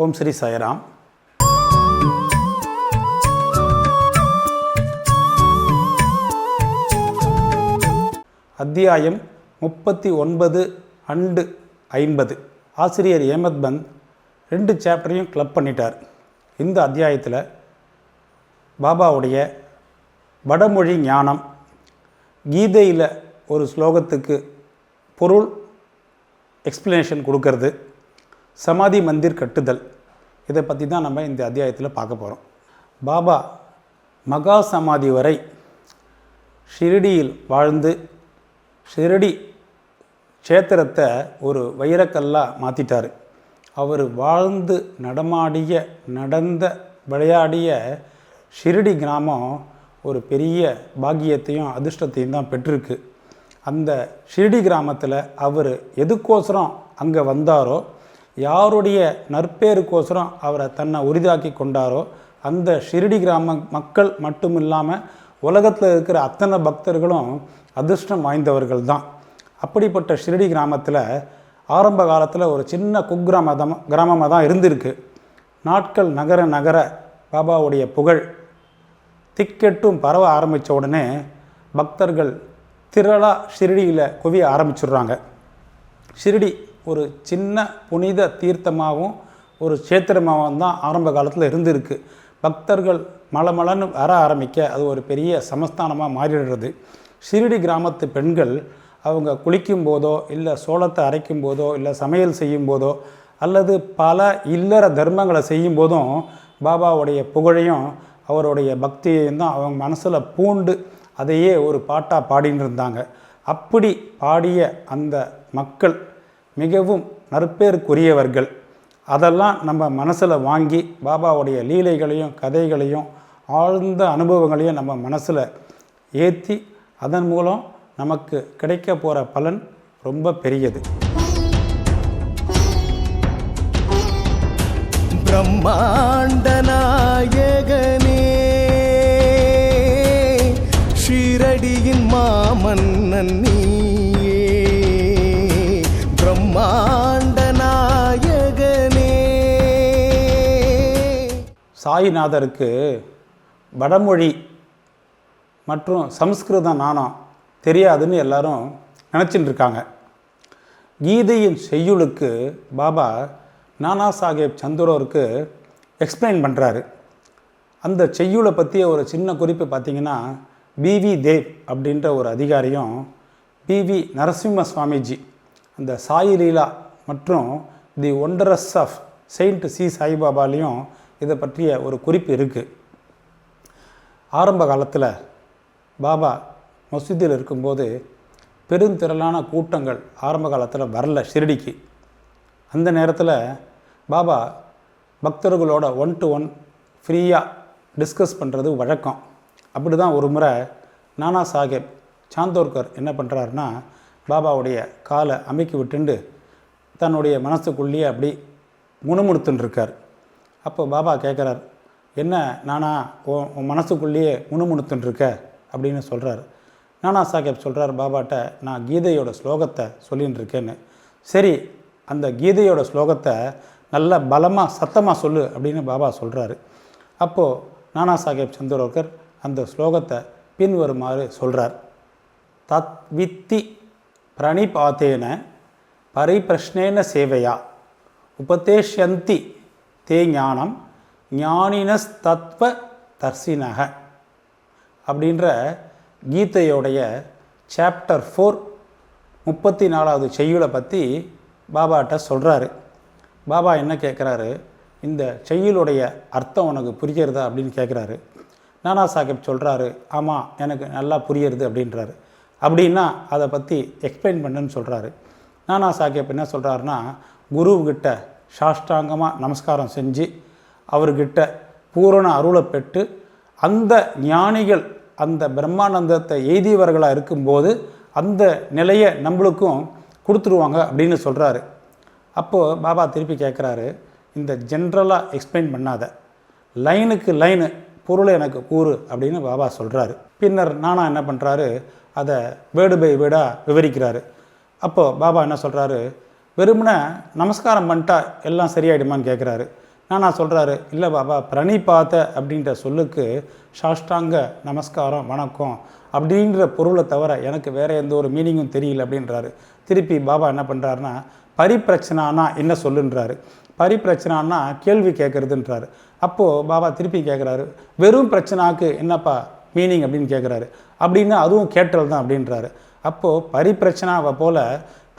ஓம் ஸ்ரீ சாய்ராம். அத்தியாயம் 39 அண்டு 50. ஆசிரியர் ஏமத் பந்த் 2 சாப்டரையும் கிளப் பண்ணிட்டார். இந்த அத்தியாயத்தில் பாபாவுடைய வடமொழி ஞானம், கீதையில் ஒரு ஸ்லோகத்துக்கு பொருள் எக்ஸ்பிளனேஷன் கொடுக்கறது, சமாதி மந்திர் கட்டுதல், இதை பற்றி தான் நம்ம இந்த அத்தியாயத்தில் பார்க்க போகிறோம். பாபா மகா சமாதி வரை ஷிரடியில் வாழ்ந்து ஷிரடி க்ஷேத்திரத்தை ஒரு வைரக்கல்லாக மாற்றிட்டார். அவர் வாழ்ந்து நடந்த விளையாடிய ஷிரடி கிராமம் ஒரு பெரிய பாக்கியத்தையும் அதிர்ஷ்டத்தையும் தான் பெற்றிருக்கு. அந்த ஷிரடி கிராமத்தில் அவர் எதுக்கோசரம் அங்கே வந்தாரோ, யாருடைய நற்பேருக்கோசரம் அவரை தன்னை உரிதாக்கி கொண்டாரோ, அந்த ஷிரடி கிராம மக்கள் மட்டும் இல்லாமல் உலகத்தில் இருக்கிற அத்தனை பக்தர்களும் அதிர்ஷ்டம் வாய்ந்தவர்கள் தான். அப்படிப்பட்ட ஷிரடி கிராமத்தில் ஆரம்ப காலத்தில் ஒரு சின்ன கிராமமாக தான் இருந்திருக்கு. நாட்கள் நகர பாபாவுடைய புகழ் திக்கெட்டும் பரவ ஆரம்பித்த உடனே பக்தர்கள் திரளாக ஷிரடியில் குவிய ஆரம்பிச்சிடுறாங்க. ஷிரடி ஒரு சின்ன புனித தீர்த்தமாகவும் ஒரு க்ஷேத்திரமாகவும் தான் ஆரம்ப காலத்தில் இருந்திருக்கு. பக்தர்கள் மலமலன்னு வர ஆரம்பிக்க அது ஒரு பெரிய சமஸ்தானமாக மாறிடுறது. ஷிரடி கிராமத்து பெண்கள் அவங்க குளிக்கும் போதோ, இல்லை சோளத்தை அரைக்கும் போதோ, இல்லை சமையல் செய்யும் போதோ, அல்லது பல இல்லற தர்மங்களை செய்யும் போதும் பாபாவுடைய புகழையும் அவருடைய பக்தியையும் தான் அவங்க மனசில் பூண்டு அதையே ஒரு பாட்டாக பாடின்னு இருந்தாங்க. அப்படி பாடிய அந்த மக்கள் மிகவும் நற்பேருக்குரியவர்கள். அதெல்லாம் நம்ம மனசில் வாங்கி பாபாவுடைய லீலைகளையும் கதைகளையும் ஆழ்ந்த அனுபவங்களையும் நம்ம மனசில் ஏற்றி அதன் மூலம் நமக்கு கிடைக்க போகிற பலன் ரொம்ப பெரியது. பிரம்மாண்ட நாயகனே, ஷிரடியின் மாமன்னன் நீயே, பிரம்மாண்ட நாயகனே. சாயிநாதருக்கு வடமொழி மற்றும் சம்ஸ்கிருத நாணம் தெரியாதுன்னு எல்லாரும் நினச்சிட்டு இருக்காங்க. கீதையின் செய்யுளுக்கு பாபா நானா சாஹேப் சந்துரோருக்கு எக்ஸ்பிளைன் பண்ணுறாரு. அந்த செய்யுளை பற்றிய ஒரு சின்ன குறிப்பு பார்த்திங்கன்னா, பிவி தேவ் அப்படின்ற ஒரு அதிகாரியும் பிவி நரசிம்ம சுவாமிஜி அந்த சாயி லீலா மற்றும் தி ஒண்டரஸ் ஆஃப் செயின்ட் சி சாய்பாபாலையும் இதை பற்றிய ஒரு குறிப்பு இருக்குது. ஆரம்ப காலத்தில் பாபா மசூதியில் இருக்கும்போது பெருந்திரளான கூட்டங்கள் ஆரம்ப காலத்தில் வரல ஷிரடிக்கு. அந்த நேரத்தில் பாபா பக்தர்களோட 1-to-1 ஃப்ரீயாக டிஸ்கஸ் பண்ணுறது வழக்கம். அப்படி தான் ஒரு முறை நானா சாஹேப் சாந்தோர்கர் என்ன பண்ணுறாருன்னா, பாபாவுடைய காலை அமைக்கி விட்டுண்டு தன்னுடைய மனசுக்குள்ளேயே அப்படி முணுமுணுத்துன்ருக்கார். அப்போ பாபா கேட்குறார், என்ன நானா உன் மனசுக்குள்ளேயே முணுமுணுத்துன்ருக்க அப்படின்னு சொல்கிறார். நானா சாஹேப் சொல்கிறார் பாபாட்ட, நான் கீதையோட ஸ்லோகத்தை சொல்லின்னு இருக்கேன்னு. சரி, அந்த கீதையோட ஸ்லோகத்தை நல்ல பலமாக சத்தமாக சொல்லு அப்படின்னு பாபா சொல்கிறாரு. அப்போது நானா சாஹேப் சந்திரோகர் அந்த ஸ்லோகத்தை பின்வருமாறு சொல்கிறார். தத்வித்தி பிரணிபாத்தேன பரிபிரஷ்னேன சேவையா உபதேஷ்யந்தி தே ஞானம் ஞானினஸ்தத்வ தர்சினக அப்படின்ற கீதையோடைய சாப்டர் 4 34வது செய்யுளை பற்றி பாபாட்ட சொல்கிறாரு. பாபா என்ன கேட்குறாரு, இந்த செய்யுளுடைய அர்த்தம் உனக்கு புரிகிறதா அப்படின்னு கேட்குறாரு. நானா சாஹேப் சொல்கிறாரு, ஆமாம் எனக்கு நல்லா புரியுறது அப்படின்றாரு. அப்படின்னா அதை பற்றி எக்ஸ்பிளைன் பண்ணுன்னு சொல்கிறாரு. நானா சாஹேப் என்ன சொல்கிறாருன்னா, குருவுக்கிட்ட சாஷ்டாங்கமாக நமஸ்காரம் செஞ்சு அவர்கிட்ட பூரண அருளை பெற்று அந்த ஞானிகள் அந்த பிரம்மானந்தத்தை எய்தியவர்களாக இருக்கும்போது அந்த நிலையை நம்மளுக்கும் கொடுத்துருவாங்க அப்படின்னு சொல்கிறாரு. அப்போது பாபா திருப்பி கேட்குறாரு, இந்த ஜென்ரலாக எக்ஸ்பிளைன் பண்ணாத, லைனுக்கு லைனு பொருளை எனக்கு கூறு அப்படின்னு பாபா சொல்கிறாரு. பின்னர் நானா என்ன பண்ணுறாரு, அதை வேர்டு பை வேர்டாக விவரிக்கிறாரு. அப்போது பாபா என்ன சொல்கிறாரு, வெறுமனே நமஸ்காரம் பண்ணிட்டா எல்லாம் சரியாயிடுமான்னு கேட்குறாரு. நானா சொல்கிறாரு, இல்லை பாபா, பிரணிபாத அப்படின்ற சொல்லுக்கு சாஷ்டாங்க நமஸ்காரம் வணக்கம் அப்படின்ற பொருளை தவிர எனக்கு வேறு எந்த ஒரு மீனிங்கும் தெரியல அப்படின்றாரு. திருப்பி பாபா என்ன பண்ணுறாருன்னா, பரிப்பிரச்சனானா என்ன சொல்லுன்றாரு. பரிப்பிரச்சனான்னா கேள்வி கேட்குறதுன்றாரு. அப்போது பாபா திருப்பி கேட்குறாரு, வெறும் பிரச்சனாக்கு என்னப்பா மீனிங் அப்படின்னு கேட்குறாரு. அப்படின்னா அதுவும் கேட்டல் தான் அப்படின்றாரு. அப்போது பரிப்பிரச்சனாவை போல்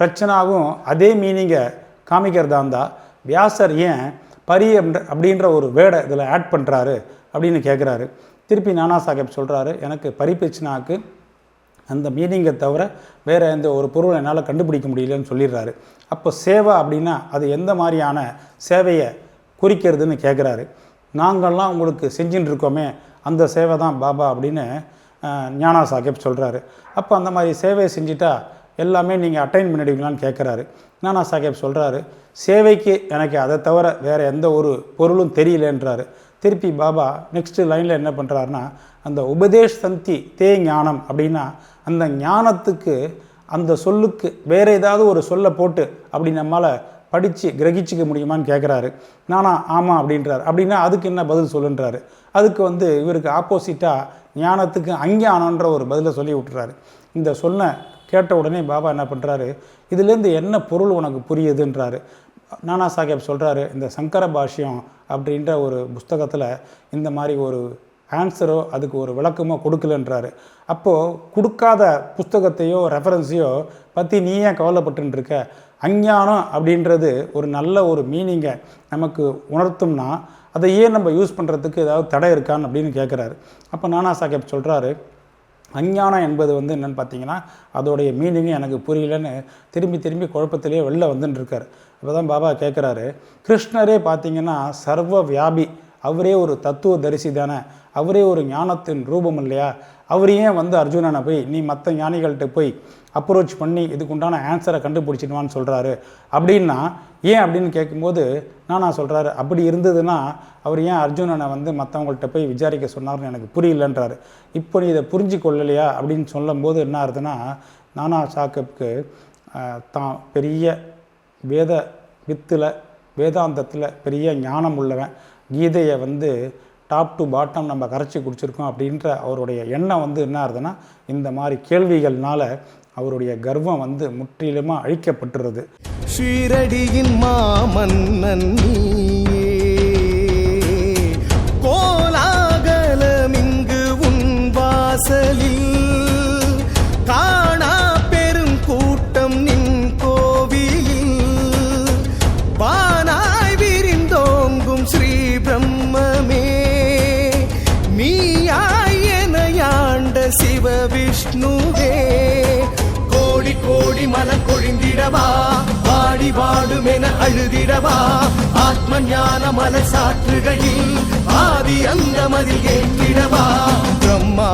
பிரச்சனாவும் அதே மீனிங்கை காமிக்கிறதா இருந்தால் வியாசர் ஏன் பரி அப்படின்ற ஒரு வேர்டை இதில் ஆட் பண்ணுறாரு அப்படின்னு கேட்குறாரு. திருப்பி நானா சாஹேப் சொல்கிறாரு, எனக்கு பரிப்பிரச்சனாக்கு அந்த மீனிங்கை தவிர வேறு எந்த ஒரு பொருளை என்னால் கண்டுபிடிக்க முடியலன்னு சொல்லிடுறாரு. அப்போ சேவை அப்படின்னா அது எந்த மாதிரியான சேவையை குறிக்கிறதுன்னு கேட்குறாரு. நாங்கள்லாம் உங்களுக்கு செஞ்சுட்டு இருக்கோமே அந்த சேவை தான் பாபா அப்படின்னு ஞானா சாஹேப் சொல்கிறாரு. அப்போ அந்த மாதிரி சேவையை செஞ்சுட்டா எல்லாமே நீங்கள் அட்டைன் பண்ணிடுவீங்களான்னு கேட்குறாரு. ஞானா சாஹேப் சொல்கிறாரு, சேவைக்கு எனக்கு அதை தவிர வேறு எந்த ஒரு பொருளும் தெரியலன்றாரு. திருப்பி பாபா நெக்ஸ்ட்டு லைனில் என்ன பண்ணுறாருன்னா, அந்த உபதேஷ் சந்தி தே ஞானம் அப்படின்னா அந்த ஞானத்துக்கு அந்த சொல்லுக்கு வேறு ஏதாவது ஒரு சொல்லை போட்டு அப்படி நம்மளால் படித்து கிரகிச்சிக்க முடியுமான்னு கேட்குறாரு. நானா ஆமாம் அப்படின்றார். அப்படின்னா அதுக்கு என்ன பதில் சொல்லுன்றாரு. அதுக்கு இவருக்கு ஆப்போசிட்டாக ஞானத்துக்கு அஞ்ஞானன்ற ஒரு பதிலை சொல்லி விட்டுறாரு. இந்த சொன்ன கேட்ட உடனே பாபா என்ன பண்ணுறாரு, இதுலேருந்து என்ன பொருள் உனக்கு புரியுதுன்றாரு. நானா சாஹேப் சொல்கிறாரு, இந்த சங்கர பாஷ்யம் அப்படின்ற ஒரு புஸ்தகத்தில் இந்த மாதிரி ஒரு ஆன்சரோ அதுக்கு ஒரு விளக்கமோ கொடுக்கலன்றாரு. அப்போது கொடுக்காத புஸ்தகத்தையோ ரெஃபரன்ஸையோ பற்றி நீ ஏன் கவலைப்பட்டுருக்க? அஞ்ஞானம் அப்படின்றது ஒரு நல்ல ஒரு மீனிங்கை நமக்கு உணர்த்தும்னா அதை ஏன் நம்ம யூஸ் பண்ணுறதுக்கு ஏதாவது தடை இருக்கான்னு அப்படின்னு கேட்குறாரு. அப்போ நானா சாஹேப் சொல்கிறாரு, அஞ்ஞானம் என்பது என்னென்னு பார்த்தீங்கன்னா அதோடைய மீனிங்கு எனக்கு புரியலன்னு திரும்பி குழப்பத்திலேயே வெளில வந்துட்டுருக்கார். அப்போ தான் பாபா கேட்குறாரு, கிருஷ்ணரே பார்த்தீங்கன்னா சர்வ வியாபி, அவரே ஒரு தத்துவ தரிசி தானே, அவரே ஒரு ஞானத்தின் ரூபம் இல்லையா? அவர் ஏன் அர்ஜுனனை போய் நீ மற்ற ஞானிகள்கிட்ட போய் அப்ரோச் பண்ணி இதுக்குண்டான ஆன்சரை கண்டுபிடிச்சிடுவான்னு சொல்கிறாரு அப்படின்னா ஏன் அப்படின்னு கேட்கும்போது நான் சொல்கிறாரு, அப்படி இருந்ததுன்னா அவர் ஏன் அர்ஜுனனை மற்றவங்கள்ட்ட போய் விசாரிக்க சொன்னார்னு எனக்கு புரியலன்றாரு. இப்போ நீ இதை புரிஞ்சு கொள்ளலையா அப்படின்னு சொல்லும்போது என்ன ஆகுதுன்னா, நானா சாஹேப்க்கு தான் பெரிய வேத வித்தில் வேதாந்தத்தில் பெரிய ஞானம் உள்ளவன், கீதையை டாப் டு பாட்டம் நம்ம கரைச்சி குடிச்சிருக்கோம் அப்படின்ற அவருடைய எண்ணம் என்ன ஆகுதுன்னா இந்த மாதிரி கேள்விகள்னால அவருடைய கர்வம் முற்றிலுமா அழிக்கப்பட்டுறது. ஷீரடியின் மாமன்னன் கோலாகலம் இங்கு உன் வாசலில் காணா பெரும் கூட்டம் நின் கோவிலில் வானாய் விரிந்தோங்கும் ஸ்ரீ பிரம்மமே நீயாய் எனையாண்ட சிவ விஷ்ணுவே கோடி கோடி மனம் கொழிந்திடவா வாடி வாடுமென அழுதிடவா ஆத்ம ஞான மனசாற்றுகையில் ஆதி அந்த மதில் ஏற்றிடவா பிரம்மா